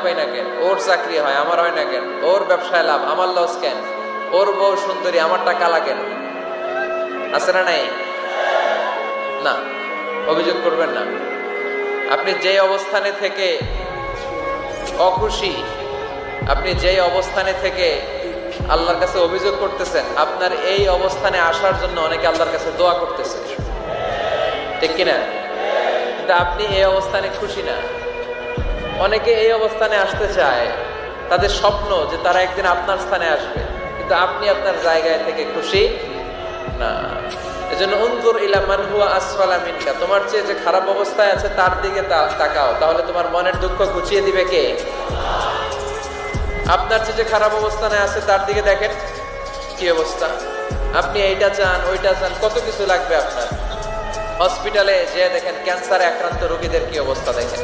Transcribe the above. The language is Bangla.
পাই না কেন, ওর চাকরি হয় আমার হয় না কেন, ওর ব্যবসায় লাভ আমার লস কেন, ওর বউ সুন্দরী আমার টাকা লাগে না, আছে না নাই? না, অভিযোগ করবেন না। আপনি যে অবস্থানে থেকে অখুশি, আপনি যেই অবস্থানে থেকে আল্লাহর কাছে অভিযোগ করতেছেন, আপনার এই অবস্থানে আসার জন্য অনেকে আল্লাহর কাছে দোয়া করতেছে, ঠিক কিনা? কিন্তু আপনি এই অবস্থানে খুশি না। অনেকে এই অবস্থানে আসতে চায়, তাদের স্বপ্ন যে তারা একদিন আপনার স্থানে আসবে, কিন্তু আপনি আপনার জায়গায় থেকে খুশি না। এজন্য উনজুর ইলা মান হুয়া আসফালা মিনকা, তোমার চেয়ে যে খারাপ অবস্থায় আছে তার দিকে তাকাও, তাহলে তোমার মনের দুঃখ ঘুচিয়ে দিবে কে? আপনার চেয়ে যে খারাপ অবস্থানে আছে তার দিকে দেখেন কি অবস্থা। আপনি এইটা চান ওইটা চান, কত কিছু লাগবে আপনার। হসপিটালে যে দেখেন ক্যান্সারে আক্রান্ত রোগীদের কি অবস্থা দেখেন।